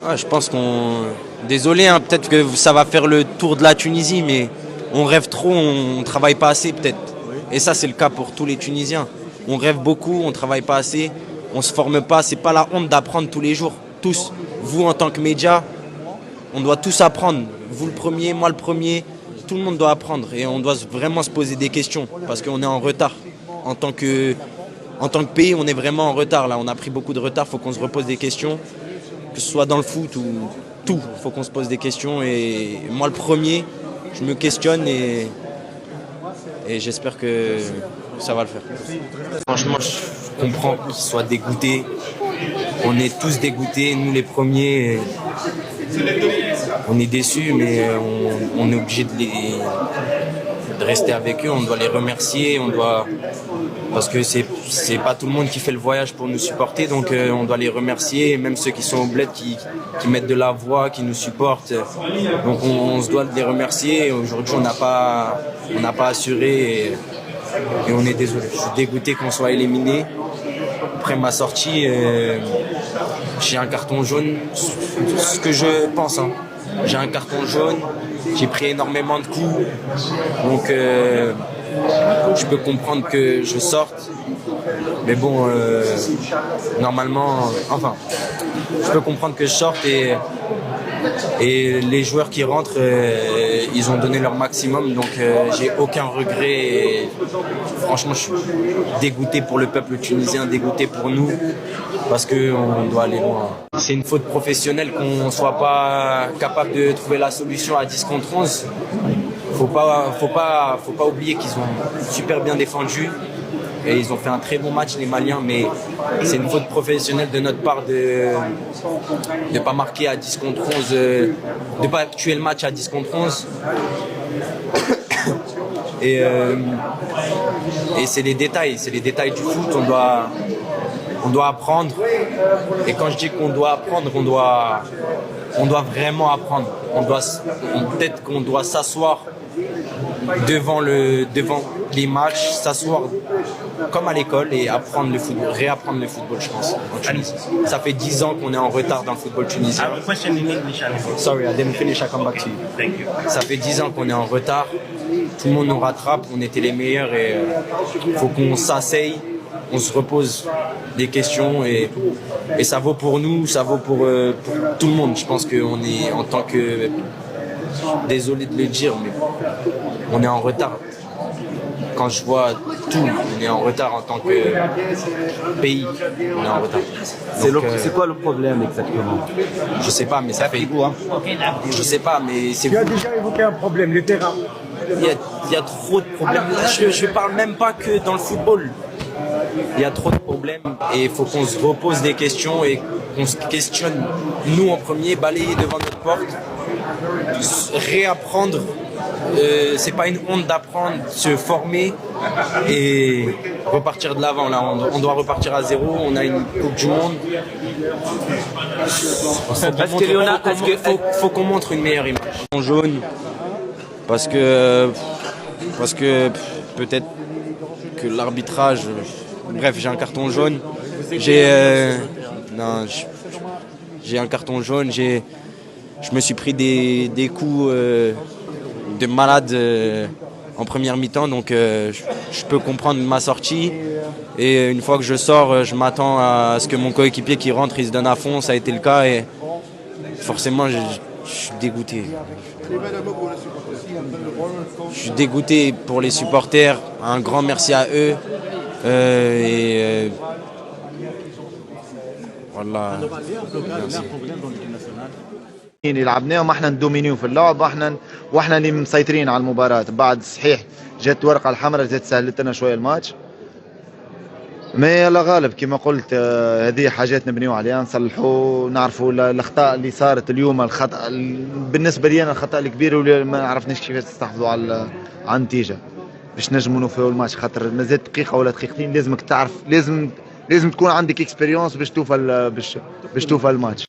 Ah, je pense qu'on... Désolé, hein, peut-être que ça va faire le tour de la Tunisie, mais on rêve trop, on ne travaille pas assez peut-être. Et ça, c'est le cas pour tous les Tunisiens. On rêve beaucoup, on ne travaille pas assez, on ne se forme pas. C'est pas la honte d'apprendre tous les jours. Tous. Vous, en tant que média, on doit tous apprendre. Vous le premier, moi le premier. Tout le monde doit apprendre et on doit vraiment se poser des questions parce qu'on est en retard. En tant que pays, on est vraiment en retard là. On a pris beaucoup de retard, il faut qu'on se repose des questions. Que ce soit dans le foot ou tout, il faut qu'on se pose des questions. Et moi le premier, je me questionne et j'espère que ça va le faire. Franchement, je comprends qu'ils soient dégoûtés. On est tous dégoûtés, nous les premiers. On est déçus, mais on est obligé de rester avec eux. On doit les remercier, parce que c'est pas tout le monde qui fait le voyage pour nous supporter, donc on doit les remercier, même ceux qui sont au bled, qui mettent de la voix, qui nous supportent. Donc on se doit de les remercier. Aujourd'hui, on n'a pas assuré et on est désolé. Je suis dégoûté qu'on soit éliminé. Après ma sortie, j'ai un carton jaune, ce que je pense. Hein. J'ai un carton jaune, j'ai pris énormément de coups, donc je peux comprendre que je sorte. Mais bon, normalement, enfin, je peux comprendre que je sorte et les joueurs qui rentrent, ils ont donné leur maximum, donc j'ai aucun regret. Et franchement, je suis dégoûté pour le peuple tunisien, dégoûté pour nous, parce qu'on doit aller loin. C'est une faute professionnelle qu'on ne soit pas capable de trouver la solution à 10 contre 11. Faut pas oublier qu'ils ont super bien défendu. Et ils ont fait un très bon match, les Maliens, mais c'est une faute professionnelle de notre part de ne pas marquer à 10 contre 11, de ne pas tuer le match à 10 contre 11. Et c'est les détails du foot, on doit apprendre. Et quand je dis qu'on doit apprendre, on doit vraiment apprendre. Peut-être qu'on doit s'asseoir devant les matchs, s'asseoir comme à l'école et apprendre le football, réapprendre le football, je pense, en Tunisie. Ça fait 10 ans qu'on est en retard dans le football tunisien. I have a question in English. Sorry, I didn't finish, I come back to you. Thank you. Ça fait 10 ans qu'on est en retard, tout le monde nous rattrape, on était les meilleurs et faut qu'on s'asseye, on se repose des questions et ça vaut pour nous, ça vaut pour tout le monde. Je pense qu'on est en tant que... Désolé de le dire, mais on est en retard. Quand je vois tout, on est en retard en tant que pays. On est en retard. C'est quoi le problème exactement? Je sais pas, mais ça fait... Je sais pas, mais c'est... Tu as déjà évoqué un problème, le terrain. Il y a trop de problèmes. Je parle même pas que dans le football. Il y a trop de problèmes et il faut qu'on se repose des questions et qu'on se questionne, nous en premier, balayer devant notre porte, réapprendre. C'est pas une honte d'apprendre, se former et repartir de l'avant. Là, on doit repartir à zéro. On a une Coupe du Monde. Faut qu'on montre une meilleure image. En jaune, parce que peut-être que l'arbitrage. Bref, j'ai un carton jaune. J'ai un carton jaune. Je me suis pris des coups de malade en première mi-temps, donc je peux comprendre ma sortie. Et une fois que je sors, je m'attends à ce que mon coéquipier qui rentre, il se donne à fond. Ça a été le cas et forcément, je suis dégoûté. Je suis dégoûté pour les supporters. Un grand merci à eux. Voilà. Merci. اللي لعبناهم احنا ندومينيو في اللعب واحنا اللي مسيطرين على المباراة. بعد صحيح جت الورقة الحمراء جت سهلت لنا شوية الماتش، ما يلا غالب كما قلت. هذه حاجات نبنيو عليها، نصلحوا، نعرفوا الاخطاء اللي صارت اليوم. الخطأ بالنسبة لي انا الخطأ الكبير واللي ما عرفناش كيفاش نستحفظوا على النتيجة باش نجموا نوفيو الماتش، خاطر مازال دقيقة ولا دقيقتين لازمك تعرف، لازم تكون عندك اكسبيريونس باش توفى الماتش.